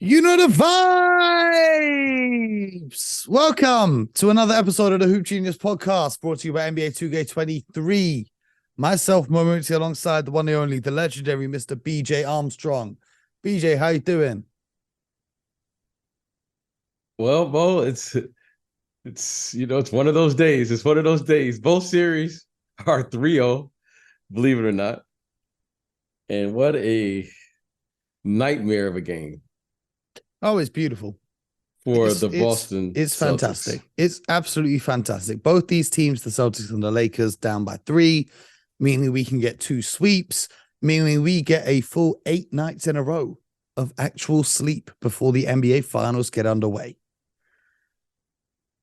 You know the vibes. Welcome to another episode of the Hoop Genius podcast brought to you by NBA 2K23. Myself, momentarily alongside the one and only, the legendary Mr. BJ Armstrong. BJ, how you doing? Well, Bo, it's one of those days. It's one of those days. Both series are 3-0, believe it or not. And what a nightmare of a game Oh, it's beautiful. for It's the it's Boston it's Celtics. fantastic. It's absolutely fantastic. Both these teams, the Celtics and the Lakers, down by 3, meaning we can get 2 sweeps, meaning we get a full 8 nights in a row of actual sleep before the NBA finals get underway.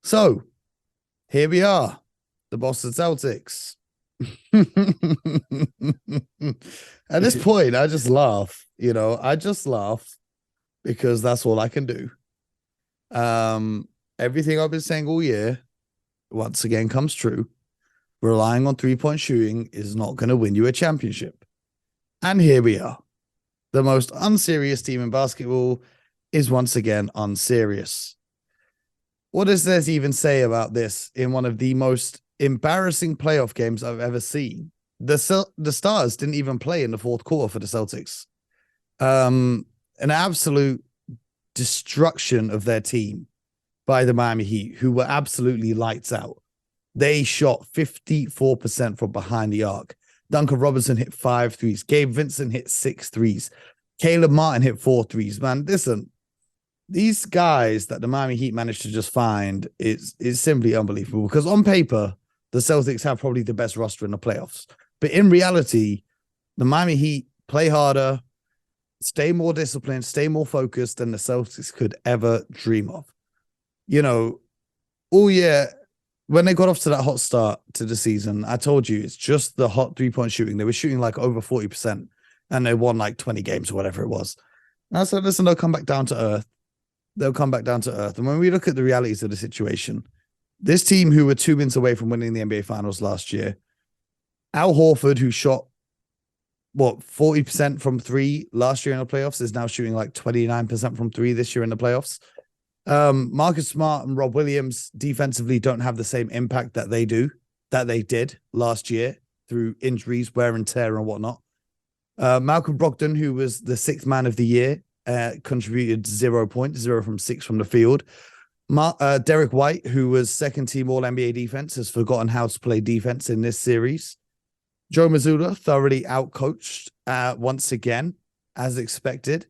So, here we are, the Boston Celtics. At this point, I just laugh, I just laugh because that's all I can do. Everything I've been saying all year once again comes true. Relying on 3-point shooting is not going to win you a championship. And here we are. The most unserious team in basketball is once again unserious. What does there even say about this in one of the most embarrassing playoff games I've ever seen? The Stars didn't even play in the fourth quarter for the Celtics. An absolute destruction of their team by the Miami Heat, who were absolutely lights out. They shot 54% from behind the arc. Duncan Robinson hit 5 threes. Gabe Vincent hit 6 threes. Caleb Martin hit 4 threes. Man, listen, these guys that the Miami Heat managed to just find is simply unbelievable because on paper, the Celtics have probably the best roster in the playoffs. But in reality, the Miami Heat play harder, stay more disciplined, stay more focused than the Celtics could ever dream of. All year, when they got off to that hot start to the season, I told you it's just the hot 3-point shooting. They were shooting like over 40% and they won like 20 games or whatever it was. And I said, listen, they'll come back down to earth. They'll come back down to earth. And when we look at the realities of the situation, this team who were 2 wins away from winning the NBA Finals last year, Al Horford, who shot 40% from 3 last year in the playoffs, is now shooting like 29% from 3 this year in the playoffs. Marcus Smart and Rob Williams defensively don't have the same impact that they did last year through injuries, wear and tear and whatnot. Malcolm Brogdon, who was the 6th man of the year, contributed 0 points, 0 from 6 from the field. Derek White, who was 2nd team All NBA defense, has forgotten how to play defense in this series. Joe Mazzulla thoroughly outcoached once again, as expected.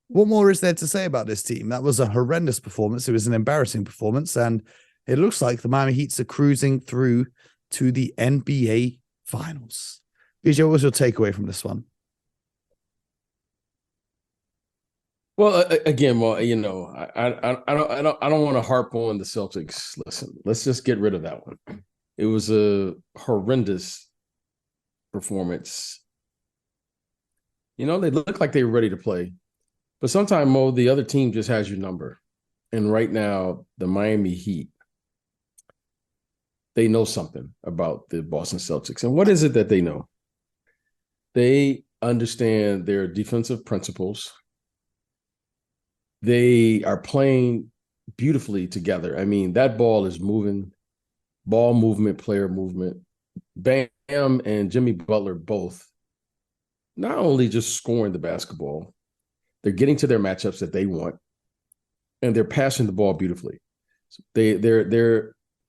What more is there to say about this team? That was a horrendous performance. It was an embarrassing performance, and it looks like the Miami Heat are cruising through to the NBA Finals. BJ, what was your takeaway from this one? Well, again, I don't want to harp on the Celtics. Listen, let's just get rid of that one. It was a horrendous performance. They look like they were ready to play. But sometimes, Mo, the other team just has your number. And right now, the Miami Heat, they know something about the Boston Celtics. And what is it that they know? They understand their defensive principles. They are playing beautifully together. I mean, that ball is moving, ball movement, player movement. Bam and Jimmy Butler both not only just scoring the basketball, they're getting to their matchups that they want, and they're passing the ball beautifully. I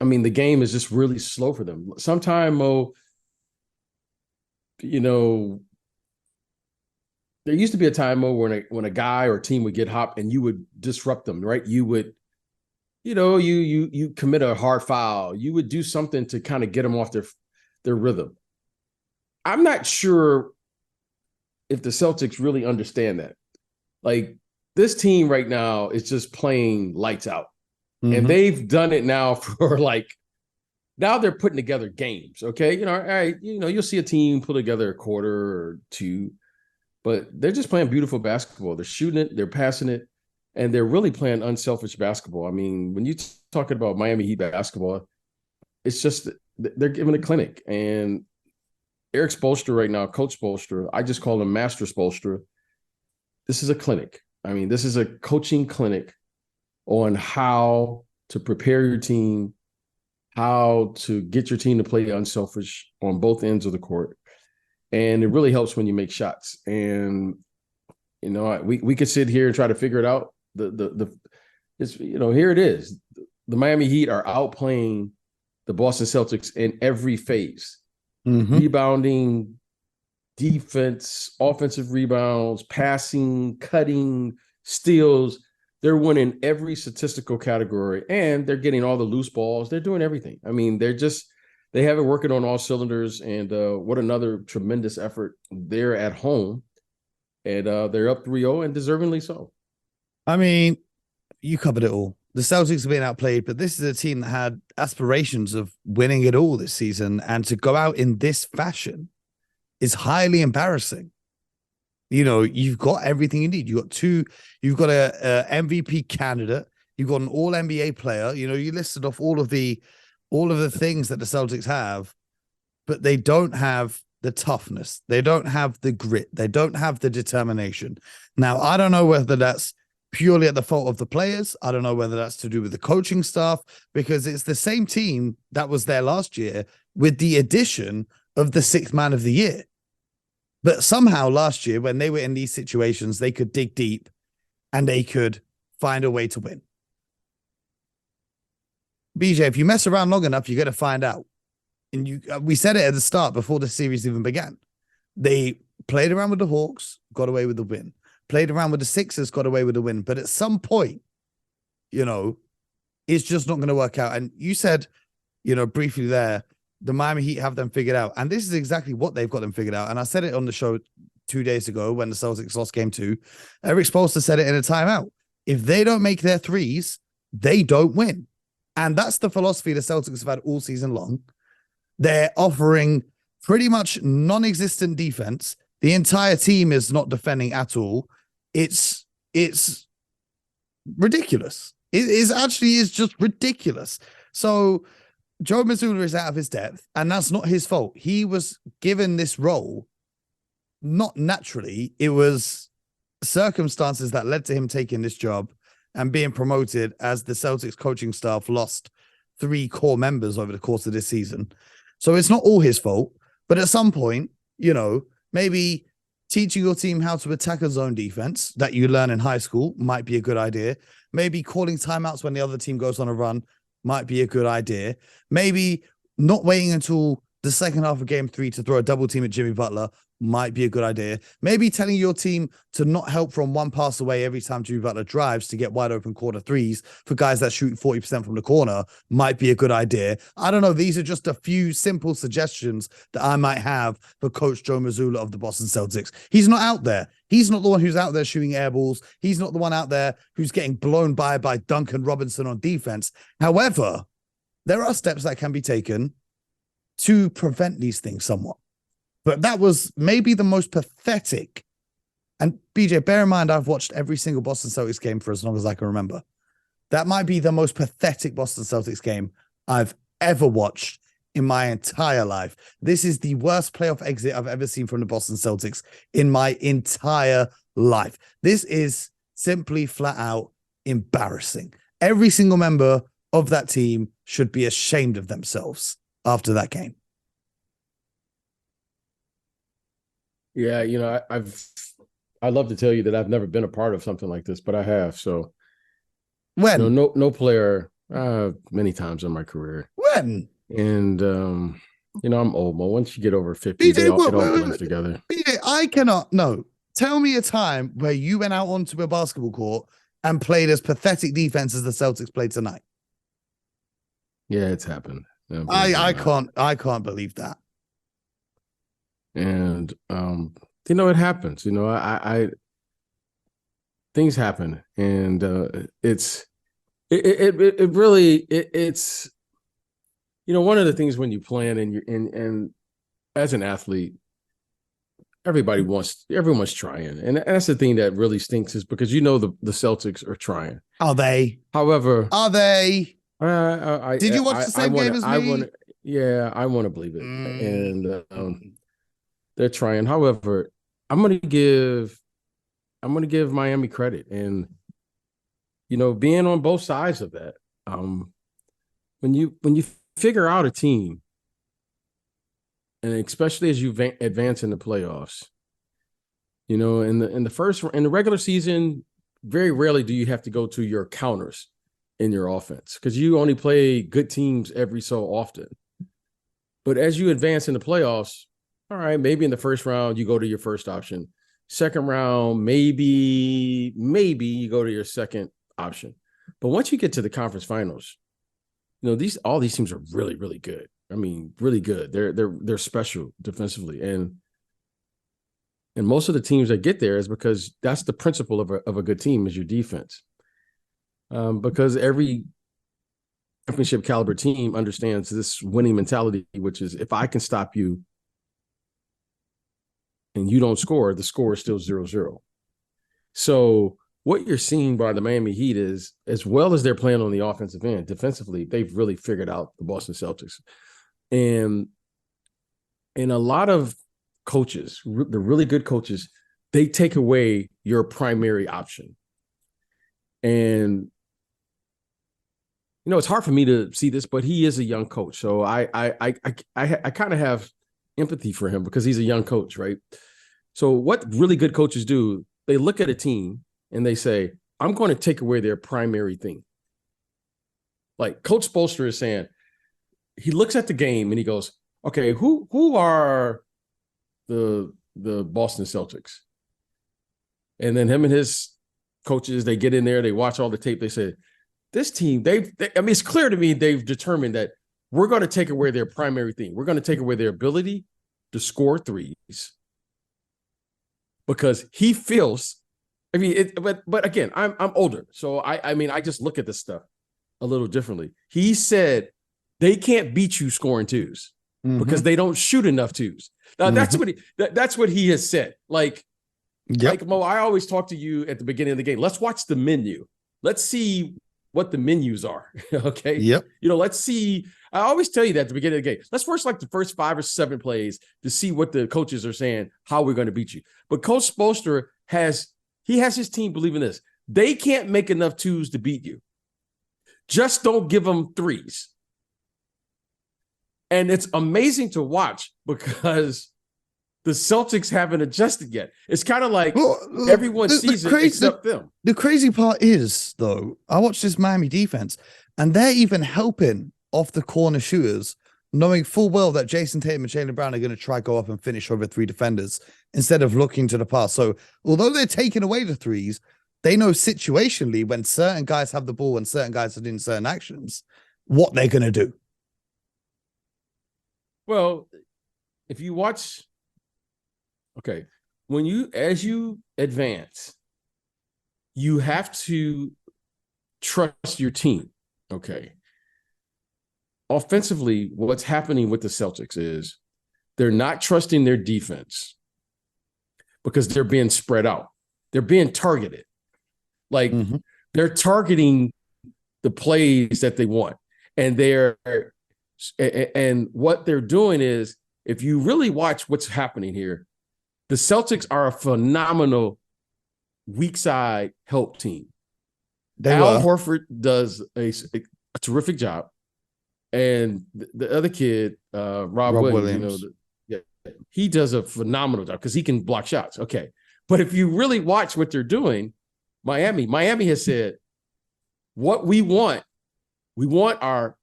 mean, the game is just really slow for them. Sometimes, Mo, there used to be a time, Mo, when a guy or team would get hot and you would disrupt them, right? You would, you commit a hard foul. You would do something to kind of get them off their rhythm. I'm not sure if the Celtics really understand that. Like, this team right now is just playing lights out. Mm-hmm. And they've done it now for now they're putting together games. Okay. All right. You'll see a team put together a quarter or 2, but they're just playing beautiful basketball. They're shooting it, they're passing it, and they're really playing unselfish basketball. I mean, when you're talking about Miami Heat basketball, it's just they're giving a clinic. And Eric Spoelstra right now, Coach Spoelstra, I just call him Master Spoelstra. This is a clinic. I mean, this is a coaching clinic on how to prepare your team, how to get your team to play unselfish on both ends of the court. And it really helps when you make shots. And, we could sit here and try to figure it out. It's, here it is. The Miami Heat are outplaying the Boston Celtics in every phase. Rebounding, defense, offensive rebounds, passing, cutting, steals. They're winning every statistical category, and they're getting all the loose balls. They're doing everything. I mean, they have it working on all cylinders, and what another tremendous effort. They're at home, and they're up 3-0, and deservingly so. I mean, you covered it all. The Celtics have been outplayed, but this is a team that had aspirations of winning it all this season, and to go out in this fashion is highly embarrassing. You've got everything you need. You've got a MVP candidate. You've got an all NBA player. You listed off all of the things that the Celtics have, but they don't have the toughness. They don't have the grit. They don't have the determination. Now, I don't know whether that's purely at the fault of the players. I don't know whether that's to do with the coaching staff, because it's the same team that was there last year with the addition of the sixth man of the year. But somehow last year, when they were in these situations, they could dig deep and they could find a way to win. BJ, if you mess around long enough, you're going to find out. And we said it at the start before the series even began. They played around with the Hawks, got away with the win. Played around with the Sixers, got away with the win. But at some point, it's just not going to work out. And you said, briefly there, the Miami Heat have them figured out. And this is exactly what they've got them figured out. And I said it on the show 2 days ago when the Celtics lost game 2. Eric Spoelstra said it in a timeout. If they don't make their threes, they don't win. And that's the philosophy the Celtics have had all season long. They're offering pretty much non-existent defense. The entire team is not defending at all. It's ridiculous. It is just ridiculous. So Joe Mazzulla is out of his depth, and that's not his fault. He was given this role not naturally. It was circumstances that led to him taking this job and being promoted as the Celtics coaching staff lost 3 core members over the course of this season. So it's not all his fault, but at some point, maybe teaching your team how to attack a zone defense that you learn in high school might be a good idea. Maybe calling timeouts when the other team goes on a run might be a good idea. Maybe not waiting until the second half of game 3 to throw a double team at Jimmy Butler might be a good idea. Maybe telling your team to not help from one pass away every time Jimmy Butler drives to get wide open corner threes for guys that shoot 40% from the corner might be a good idea. I don't know. These are just a few simple suggestions that I might have for Coach Joe Mazzulla of the Boston Celtics. He's not out there. He's not the one who's out there shooting air balls. He's not the one out there who's getting blown by Duncan Robinson on defense. However, there are steps that can be taken to prevent these things somewhat. But that was maybe the most pathetic. And BJ, bear in mind, I've watched every single Boston Celtics game for as long as I can remember. That might be the most pathetic Boston Celtics game I've ever watched in my entire life. This is the worst playoff exit I've ever seen from the Boston Celtics in my entire life. This is simply flat out embarrassing. Every single member of that team should be ashamed of themselves after that game. Yeah, I'd love to tell you that I've never been a part of something like this, but I have. So when no player many times in my career. When and I'm old, but once you get over 50, it all blends together. BJ, I cannot tell me a time where you went out onto a basketball court and played as pathetic defense as the Celtics played tonight. Yeah, it's happened. I can't believe that. And it happens. I things happen, and it's one of the things when you plan and as an athlete, everyone's trying, and that's the thing that really stinks is because the Celtics are trying. Are they? However, are they? Did you watch the same game as me? I want to believe it, and they're trying. However, I'm going to give I'm going to give Miami credit, and being on both sides of that. When you figure out a team, and especially as you advance in the playoffs, in the regular season, very rarely do you have to go to your counters in your offense because you only play good teams every so often. But as you advance in the playoffs, all right, maybe in the first round you go to your first option. Second round, maybe you go to your second option. But once you get to the conference finals, all these teams are really, really good. I mean, really good. They're special defensively, and most of the teams that get there is because that's the principle of a good team is your defense. Because every championship caliber team understands this winning mentality, which is if I can stop you and you don't score, the score is still 0-0. So what you're seeing by the Miami Heat is, as well as they're playing on the offensive end, defensively, they've really figured out the Boston Celtics. And a lot of coaches, the really good coaches, they take away your primary option. And, it's hard for me to see this, but he is a young coach. So I kind of have empathy for him because he's a young coach, right? So what really good coaches do, they look at a team and they say, I'm going to take away their primary thing. Like Coach Spoelstra is saying, he looks at the game and he goes, okay, who are the Boston Celtics? And then him and his coaches, they get in there, they watch all the tape, they say, this team, it's clear to me they've determined that we're going to take away their primary thing. We're going to take away their ability to score threes because he feels, but again, I'm older. So I just look at this stuff a little differently. He said they can't beat you scoring twos because they don't shoot enough twos. Now that's what he has said. Like Mo, I always talk to you at the beginning of the game. Let's watch the menu. Let's see what the menus are. Okay. Yep. Let's see. I always tell you that at the beginning of the game. Let's first the first 5 or 7 plays to see what the coaches are saying, how we're going to beat you. But Coach Spoelstra has his team believing this. They can't make enough twos to beat you. Just don't give them threes. And it's amazing to watch because the Celtics haven't adjusted yet. It's kind of like everyone sees it except them. The crazy part is, though, I watched this Miami defense, and they're even helping off the corner shooters, knowing full well that Jason Tatum and Jaylen Brown are going to try go up and finish over 3 defenders instead of looking to the pass. So although they're taking away the threes, they know situationally when certain guys have the ball and certain guys are doing certain actions, what they're going to do. Well, if you watch... Okay, as you advance, you have to trust your team. Okay. Offensively, what's happening with the Celtics is they're not trusting their defense because they're being spread out. They're being targeted. Like they're targeting the plays that they want. And what they're doing is, if you really watch what's happening here, the Celtics are a phenomenal weak side help team. Al Horford does a terrific job. And the other kid, Rob Williams, he does a phenomenal job because he can block shots. Okay. But if you really watch what they're doing, Miami has said, what we want our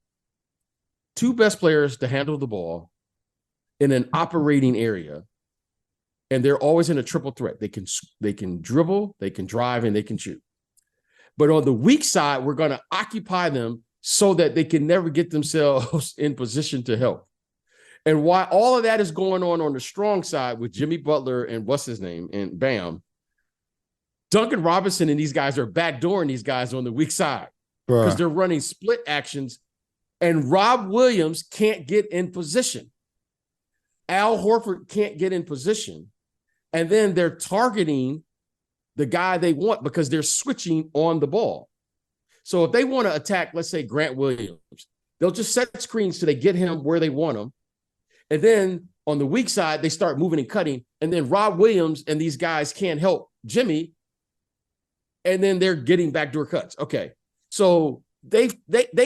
2 best players to handle the ball in an operating area. And they're always in a triple threat. They can dribble, they can drive, and they can shoot. But on the weak side, we're going to occupy them so that they can never get themselves in position to help. And while all of that is going on the strong side with Jimmy Butler and what's his name and Bam, Duncan Robinson and these guys are backdooring these guys on the weak side because they're running split actions, and Rob Williams can't get in position. Al Horford can't get in position. And then they're targeting the guy they want because they're switching on the ball. So if they want to attack, let's say Grant Williams, they'll just set screens so they get him where they want him. And then on the weak side, they start moving and cutting. And then Rob Williams and these guys can't help Jimmy and then they're getting backdoor cuts. Okay. So they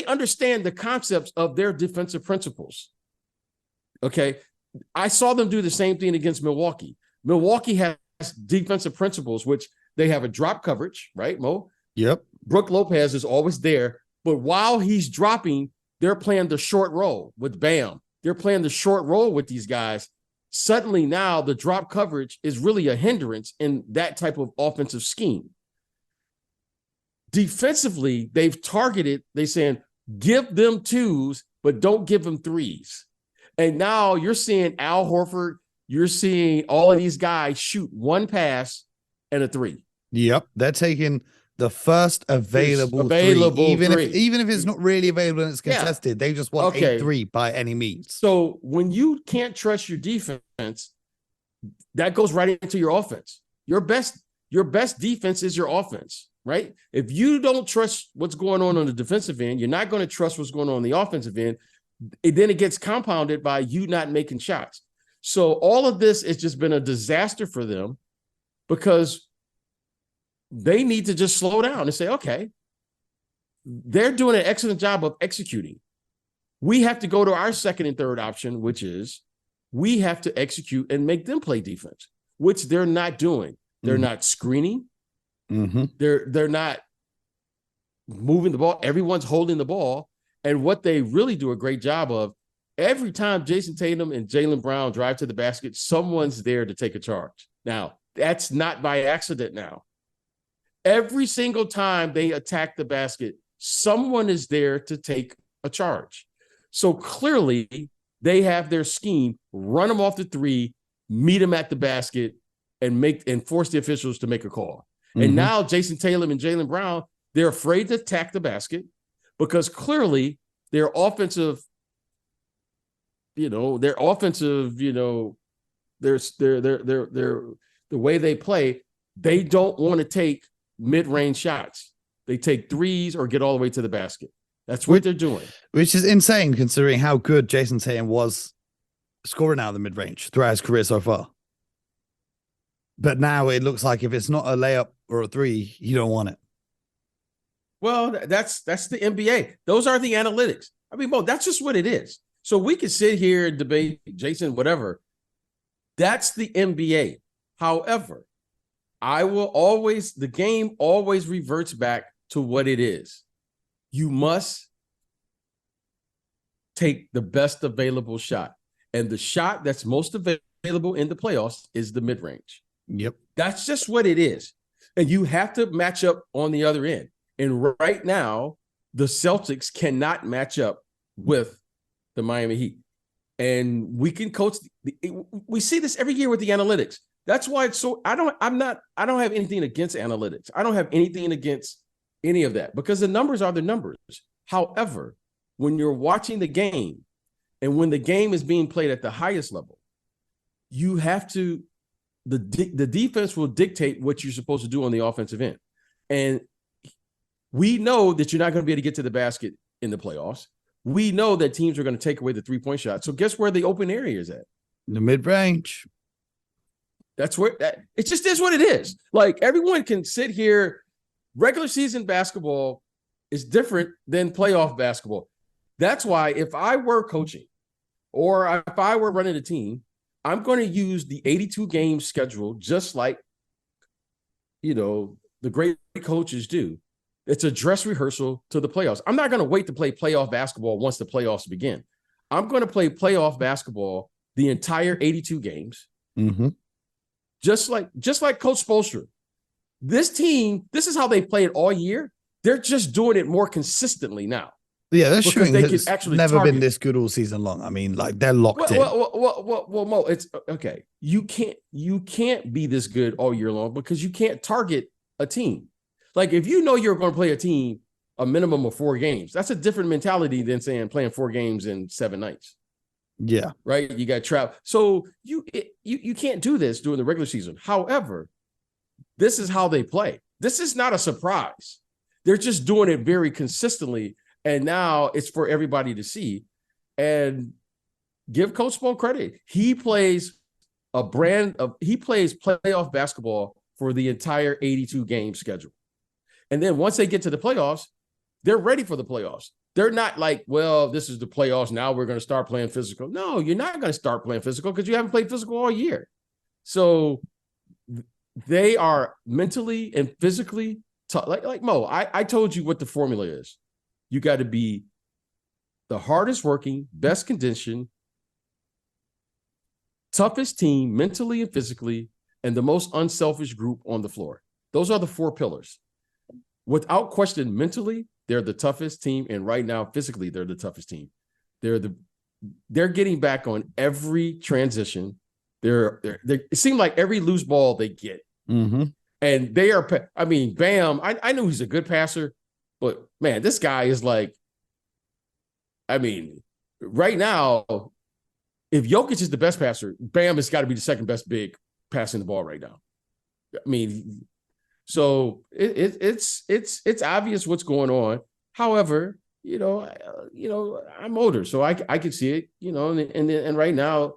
understand the concepts of their defensive principles. Okay. I saw them do the same thing against Milwaukee. Milwaukee has defensive principles, which they have a drop coverage, right, Mo? Yep. Brook Lopez is always there, but while he's dropping, they're playing the short roll with Bam. They're playing the short roll with these guys. Suddenly now the drop coverage is really a hindrance in that type of offensive scheme. Defensively, they've targeted, they're saying, give them twos, but don't give them threes. And now you're seeing Al Horford, you're seeing all of these guys shoot one pass and a three. Yep. They're taking the first available three. Even if it's not really available and it's contested, they just want a three by any means. So when you can't trust your defense, that goes right into your offense. Your best defense is your offense, right? If you don't trust what's going on the defensive end, you're not going to trust what's going on the offensive end. Then it gets compounded by you not making shots. So all of this has just been a disaster for them because they need to just slow down and say, okay, they're doing an excellent job of executing. We have to go to our second and third option, which is we have to execute and make them play defense, which they're not doing. They're not screening. They're not moving the ball. Everyone's holding the ball. And what they really do a great job of, every time Jason Tatum and Jaylen Brown drive to the basket, someone's there to take a charge. Now, that's not by accident now. Every single time they attack the basket, someone is there to take a charge. So clearly, they have their scheme, run them off the three, meet them at the basket, and force the officials to make a call. And now Jason Tatum and Jaylen Brown, they're afraid to attack the basket because clearly their offensive, the way they play, they don't want to take mid-range shots. They take threes or get all the way to the basket. That's what they're doing. Which is insane considering how good Jason Tatum was scoring out of the mid-range throughout his career so far. But now it looks like if it's not a layup or a three, you don't want it. Well, that's the NBA. Those are the analytics. I mean, Mo, that's just what it is. So we can sit here and debate, Jason, whatever. That's the NBA. However, the game always reverts back to what it is. You must take the best available shot. And the shot that's most available in the playoffs is the mid-range. Yep. That's just what it is. And you have to match up on the other end. And right now, the Celtics cannot match up with the Miami Heat. And we can coach. We see this every year with the analytics. That's why it's so. I don't have anything against analytics. I don't have anything against any of that because the numbers are the numbers. However, when you're watching the game and when the game is being played at the highest level, you have to. The defense will dictate what you're supposed to do on the offensive end. And we know that you're not going to be able to get to the basket in the playoffs. We know that teams are going to take away the three-point shot. So guess where the open area is at? The mid-range. That's where it just is what it is. Like everyone can sit here. Regular season basketball is different than playoff basketball. That's why if I were coaching or if I were running a team, I'm going to use the 82 game schedule just like, the great coaches do. It's a dress rehearsal to the playoffs. I'm not going to wait to play playoff basketball once the playoffs begin. I'm going to play playoff basketball the entire 82 games. Just like Coach Spoelstra. This team, this is how they play it all year. They're just doing it more consistently now. Yeah, their shooting has never been this good all season long. I mean, like they're locked in. Well, Mo, it's okay. You can't be this good all year long because you can't target a team. Like if you're going to play a team a minimum of 4 games, that's a different mentality than saying playing 4 games in 7 nights. Yeah. Right. You got travel. So you can't do this during the regular season. However, this is how they play. This is not a surprise. They're just doing it very consistently. And now it's for everybody to see. And give Coach Spo credit. He plays playoff basketball for the entire 82 game schedule. And then once they get to the playoffs, they're ready for the playoffs. They're not like, well, this is the playoffs. Now we're going to start playing physical. No, you're not going to start playing physical because you haven't played physical all year. So they are mentally and physically tough. Like Mo, I told you what the formula is. You got to be the hardest working, best conditioned, toughest team mentally and physically, and the most unselfish group on the floor. Those are the 4 pillars. Without question, mentally, they're the toughest team, and right now, physically, they're the toughest team. They're getting back on every transition. It seems like every loose ball they get, and they are. I mean, Bam. I knew he's a good passer, but man, this guy is like. I mean, right now, if Jokic is the best passer, Bam has got to be the second best big passing the ball right now. I mean. So it's obvious what's going on. However, I'm older, so I can see it. And right now,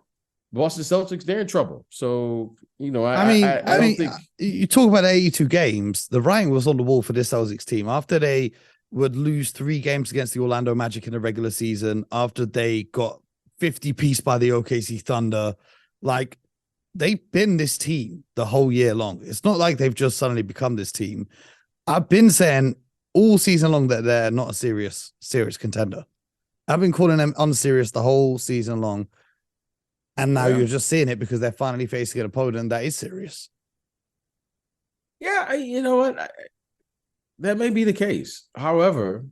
Boston Celtics, they're in trouble. So I don't think you talk about 82 games. The writing was on the wall for this Celtics team after they would lose 3 games against the Orlando Magic in the regular season. After they got 50-piece by the OKC Thunder, like. They've been this team the whole year long. It's not like they've just suddenly become this team. I've been saying all season long that they're not a serious contender. I've been calling them unserious the whole season long. And now you're just seeing it because they're finally facing an opponent that is serious. Yeah, you know what? That may be the case. However,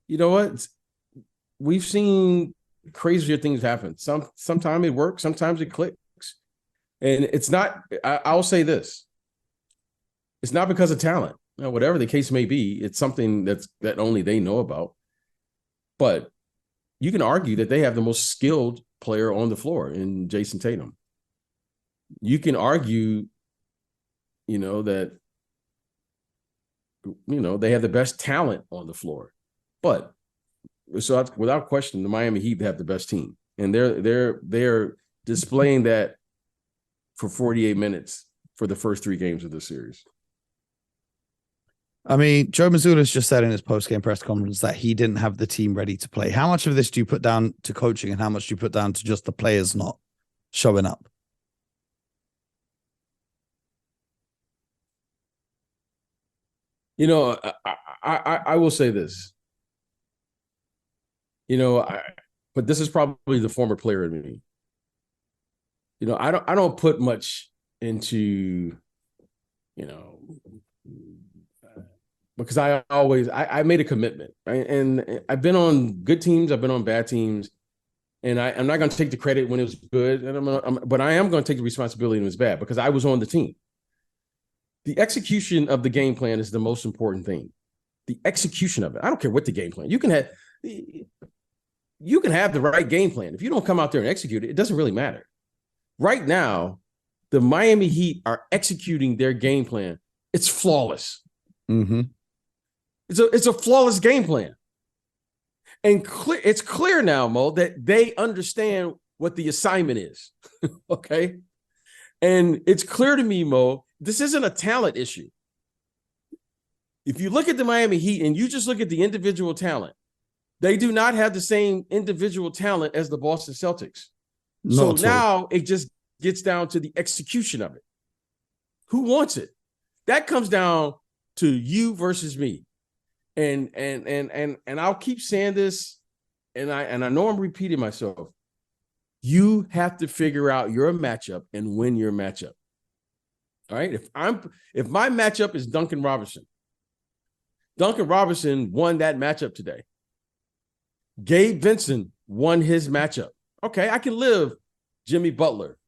you know what? We've seen crazier things happen. Sometimes it works, sometimes it clicks. And it's not, I'll say this. It's not because of talent. Whatever the case may be, it's something that only they know about. But you can argue that they have the most skilled player on the floor in Jason Tatum. You can argue, that, they have the best talent on the floor. But so without question, the Miami Heat have the best team. And they're displaying that for 48 minutes for the first 3 games of the series. I mean, Joe Mazzulla's just said in his post-game press conference that he didn't have the team ready to play. How much of this do you put down to coaching and how much do you put down to just the players not showing up? I will say this. But this is probably the former player in me. I don't put much into, because I made a commitment, right? And I've been on good teams, I've been on bad teams, and I'm not going to take the credit when it was good, but I am going to take the responsibility when it was bad because I was on the team. The execution of the game plan is the most important thing. The execution of it. I don't care what the game plan. You can have the right game plan. If you don't come out there and execute it, it doesn't really matter. Right now, the Miami Heat are executing their game plan. It's flawless. Mm-hmm. It's a flawless game plan. And it's clear now, Mo, that they understand what the assignment is. Okay? And it's clear to me, Mo, this isn't a talent issue. If you look at the Miami Heat and you just look at the individual talent, they do not have the same individual talent as the Boston Celtics. So now it just gets down to the execution of it. Who wants it? That comes down to you versus me. And I'll keep saying this, and I know I'm repeating myself. You have to figure out your matchup and win your matchup. All right. If my matchup is Duncan Robinson won that matchup today. Gabe Vincent won his matchup. Okay, I can live Jimmy Butler,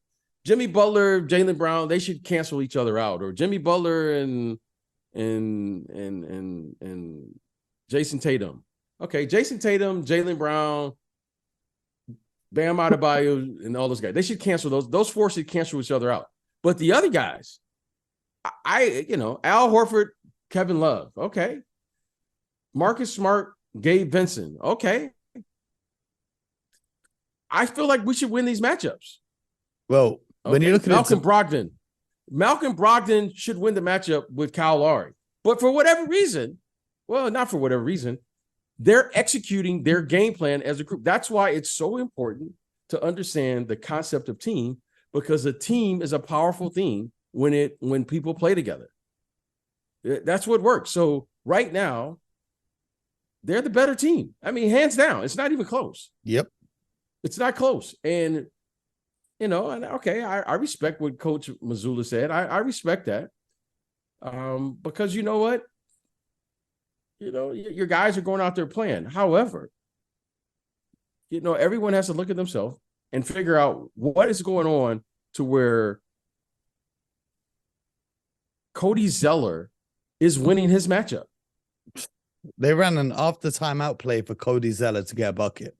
Jaylen Brown, they should cancel each other out, or Jimmy Butler and Jason Tatum. Okay, Jason Tatum, Jaylen Brown, Bam Adebayo, and all those guys. They should cancel those 4 should cancel each other out. But the other guys, Al Horford, Kevin Love, okay. Marcus Smart, Gabe Vincent, okay. I feel like we should win these matchups. Well, when you look at Malcolm Brogdon should win the matchup with Kyle Lowry. But for whatever reason, well, not for whatever reason, they're executing their game plan as a group. That's why it's so important to understand the concept of team, because a team is a powerful thing when people play together. That's what works. So right now, they're the better team. I mean, hands down. It's not even close. Yep. It's not close. And, and okay, I respect what Coach Mazzulla said. I respect that. Because you know what? Your guys are going out there playing. However, everyone has to look at themselves and figure out what is going on to where Cody Zeller is winning his matchup. They ran an after timeout play for Cody Zeller to get a bucket.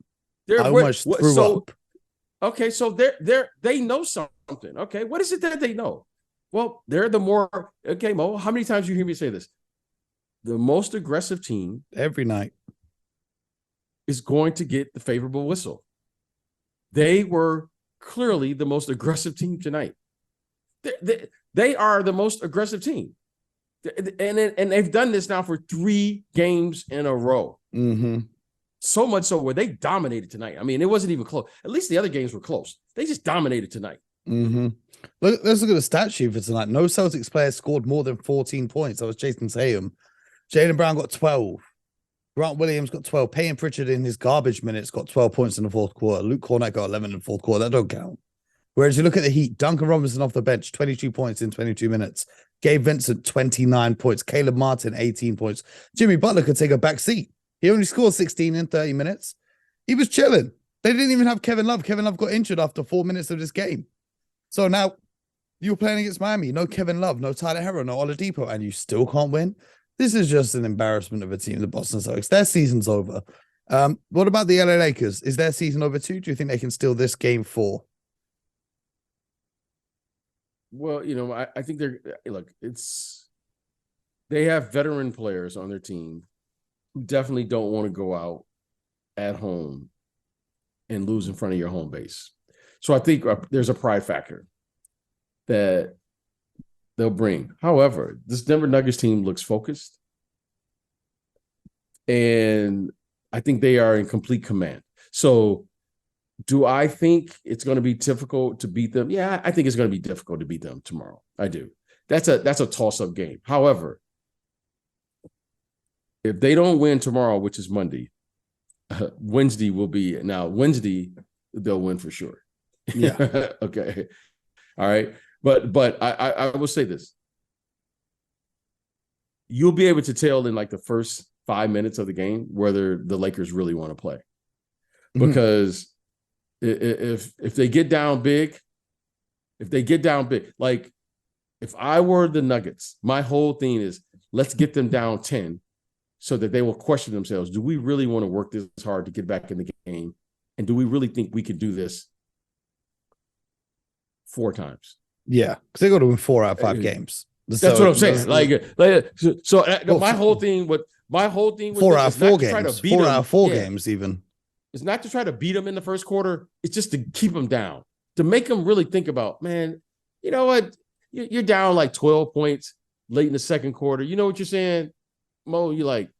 I almost threw up. Okay, so they know something. Okay, what is it that they know? Well, they're the more, okay, Mo, how many times you hear me say this? The most aggressive team every night is going to get the favorable whistle. They were clearly the most aggressive team tonight. They are the most aggressive team. And they've done this now for 3 games in a row. Mm-hmm. So much so where they dominated tonight. I mean, it wasn't even close. At least the other games were close. They just dominated tonight. Mm-hmm. Let's look at the stat sheet for tonight. No Celtics player scored more than 14 points. That was Jason Tatum. Jaylen Brown got 12. Grant Williams got 12. Payton Pritchard in his garbage minutes got 12 points in the fourth quarter. Luke Cornett got 11 in the fourth quarter. That don't count. Whereas you look at the Heat, Duncan Robinson off the bench, 22 points in 22 minutes. Gabe Vincent, 29 points. Caleb Martin, 18 points. Jimmy Butler could take a back seat. He only scored 16 in 30 minutes. He was chilling. They didn't even have Kevin Love. Kevin Love got injured after 4 minutes of this game. So now you're playing against Miami. No Kevin Love, no Tyler Herro, no Oladipo, and you still can't win. This is just an embarrassment of a team, the Boston Celtics. Their season's over. What about the LA Lakers? Is their season over too? Do you think they can steal this game 4? Well, I think they have veteran players on their team who definitely don't want to go out at home and lose in front of your home base. So I think there's a pride factor that they'll bring. However, this Denver Nuggets team looks focused, and I think they are in complete command. So do I think it's going to be difficult to beat them? Yeah, I think it's going to be difficult to beat them tomorrow. I do. That's a toss-up game. However, if they don't win tomorrow, which is Monday, Wednesday they'll win for sure. Yeah. Okay. All right. But I will say this. You'll be able to tell in like the first 5 minutes of the game whether the Lakers really want to play. Because if they get down big, like if I were the Nuggets, my whole thing is let's get them down 10 so that they will question themselves. Do we really want to work this hard to get back in the game? And do we really think we can do this 4 times? Yeah, because they got to win 4 out of 5 games. That's what I'm saying. My whole thing with 4 out of 4 games. 4 out of 4 games, even. It's not to try to beat them in the first quarter. It's just to keep them down, to make them really think about, man, you know what? You're down like 12 points late in the second quarter. You know what you're saying, Mo? You're like,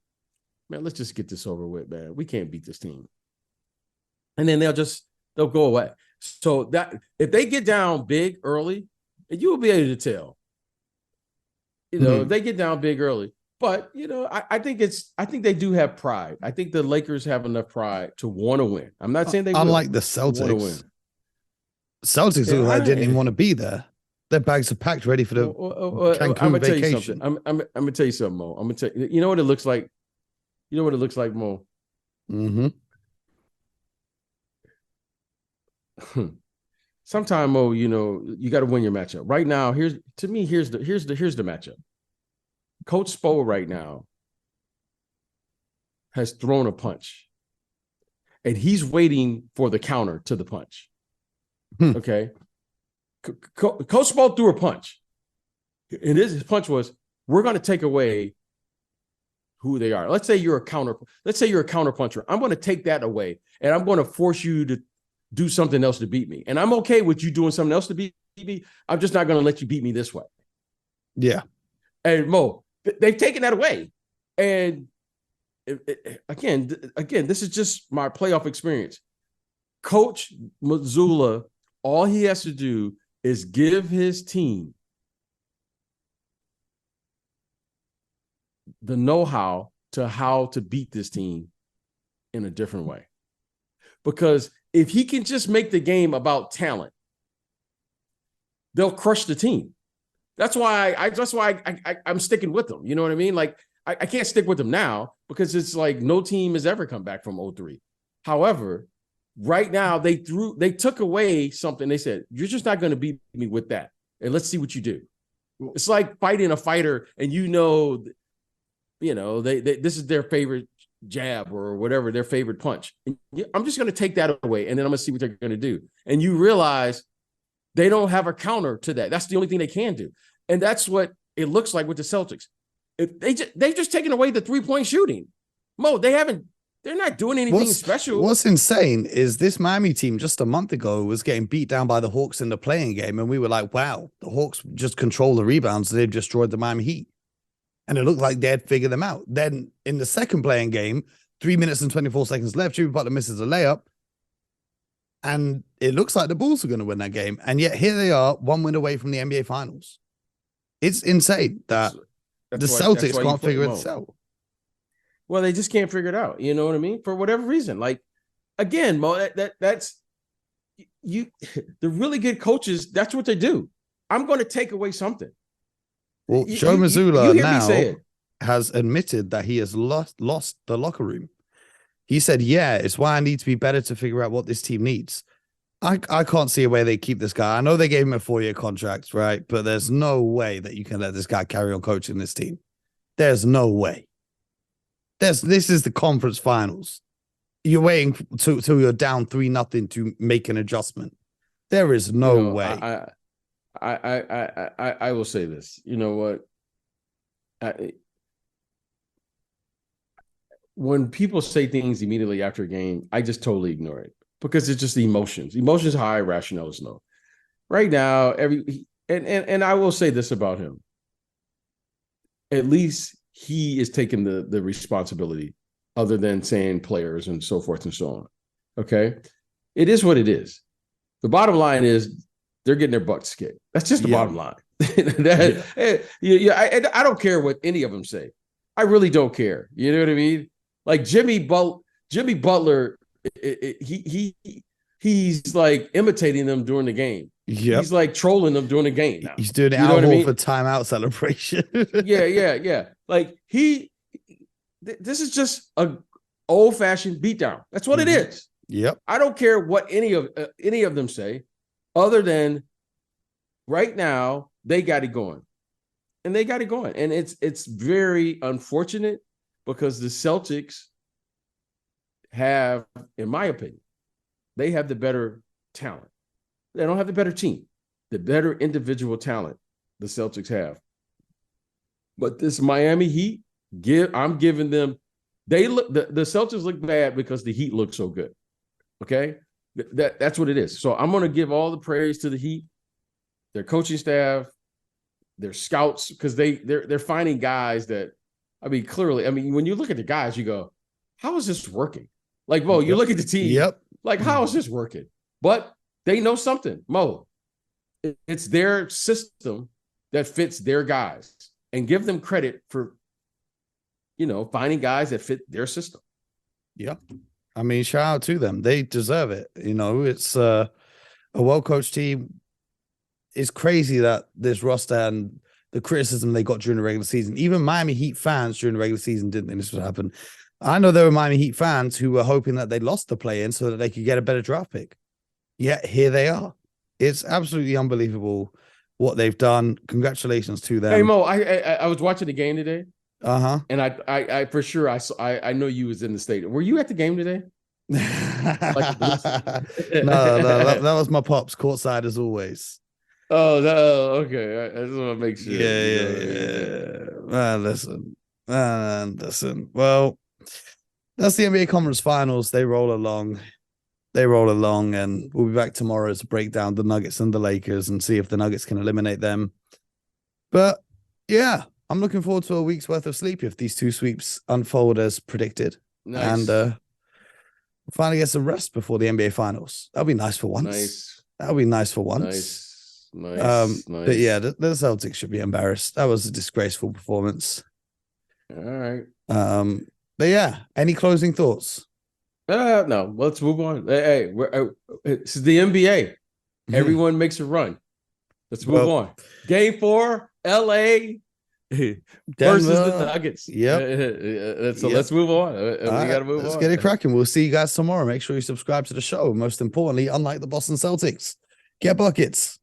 man, let's just get this over with, man. We can't beat this team. And then they'll go away. So that if they get down big early, you will be able to tell. If they get down big early. But I think they do have pride. I think the Lakers have enough pride to want to win. I'm not saying they unlike the Celtics. Celtics look like they didn't even want to be there. Their bags are packed, ready for the Cancun vacation. I'm gonna tell you something, Mo. I'm gonna tell you. You know what it looks like. You know what it looks like, Mo. Sometime, Mo, you got to win your matchup. Right now, here's the matchup. Coach Spo right now has thrown a punch, and he's waiting for the counter to the punch. Okay, Coach Spo threw a punch, and his punch was, "We're going to take away who they are." Let's say you're a counter puncher. I'm going to take that away, and I'm going to force you to do something else to beat me. And I'm okay with you doing something else to beat me. I'm just not going to let you beat me this way. Yeah. And Mo, They've taken that away. And again, this is just my playoff experience. Coach Mazzulla, all he has to do is give his team the know-how to beat this team in a different way. Because if he can just make the game about talent, they'll crush the team. That's why I'm sticking with them. You know what I mean? Like, I can't stick with them now because it's like no team has ever come back from 0-3. However, right now they took away something. They said, you're just not going to beat me with that. And let's see what you do. It's like fighting a fighter and this is their favorite jab or whatever, their favorite punch. I'm just going to take that away and then I'm going to see what they're going to do. And you realize they don't have a counter to that. That's the only thing they can do. And that's what it looks like with the Celtics. If they've just taken away the 3-point shooting. Mo, they're not doing anything special. What's insane is this Miami team just a month ago was getting beat down by the Hawks in the playing game. And we were like, wow, the Hawks just control the rebounds. They've destroyed the Miami Heat. And it looked like they'd figured them out. Then in the second playing game, 3 minutes and 24 seconds left, Jimmy Butler misses a layup. And it looks like the Bulls are going to win that game. And yet here they are, one win away from the NBA Finals. It's insane that the Celtics can't figure it out. Well, they just can't figure it out. You know what I mean? For whatever reason. Like, again, Mo, that's you. The really good coaches, that's what they do. I'm going to take away something. Well, Joe Mazzulla now has admitted that he has lost the locker room. He said, yeah, it's why I need to be better to figure out what this team needs. I can't see a way they keep this guy. I know they gave him a 4-year contract, right? But there's no way that you can let this guy carry on coaching this team. There's no way. This is the conference finals. You're waiting till you're down 3-0 to make an adjustment. There is no way. I will say this. You know what? When people say things immediately after a game, I just totally ignore it because it's just the emotions. Emotions high, rationale is low. Right now, and I will say this about him. At least he is taking the responsibility, other than saying players and so forth and so on. Okay, it is what it is. The bottom line is they're getting their butts kicked. That's just the bottom line. I don't care what any of them say. I really don't care. You know what I mean? Like Jimmy Butler, he's like imitating them during the game. Yep. He's like trolling them during the game now. He's doing it for timeout celebration. Yeah. Like this is just a old-fashioned beatdown. That's what it is. Yep. I don't care what any of them say, other than right now they got it going. And they got it going. And it's very unfortunate because the Celtics have, in my opinion, they have the better talent. They don't have the better team, the better individual talent the Celtics have. But this Miami Heat, I'm giving them, the Celtics look bad because the Heat look so good. Okay? That's what it is. So I'm going to give all the praise to the Heat, their coaching staff, their scouts, because they're finding guys that, clearly, when you look at the guys, you go, how is this working? Like, Mo, you look at the team. Yep. Like, how is this working? But they know something. Mo, it's their system that fits their guys, and give them credit for, finding guys that fit their system. Yep. Shout out to them. They deserve it. It's a well-coached team. It's crazy that this roster and the criticism they got during the regular season, even Miami Heat fans during the regular season didn't think this would happen. I know there were Miami Heat fans who were hoping that they lost the play-in so that they could get a better draft pick. Yet here they are. It's absolutely unbelievable what they've done. Congratulations to them. Hey Mo, I was watching the game today. And I for sure I know you was in the stadium. Were you at the game today? No, that was my pops courtside as always. Oh, no, okay. I just want to make sure. Yeah. Listen. Well, that's the NBA Conference Finals. They roll along, and we'll be back tomorrow to break down the Nuggets and the Lakers and see if the Nuggets can eliminate them. But yeah, I'm looking forward to a week's worth of sleep if these two sweeps unfold as predicted. Nice. And finally get some rest before the NBA finals. That'll be nice for once. Nice. That'll be nice for once. Nice. But yeah, the Celtics should be embarrassed. That was a disgraceful performance. All right. But yeah, any closing thoughts? No, let's move on. Hey, this is the NBA. Everyone makes a run. Let's move on. Game 4, LA versus the Nuggets. Yep. So let's move on. We got to move on. Let's get it cracking. We'll see you guys tomorrow. Make sure you subscribe to the show. Most importantly, unlike the Boston Celtics, get buckets.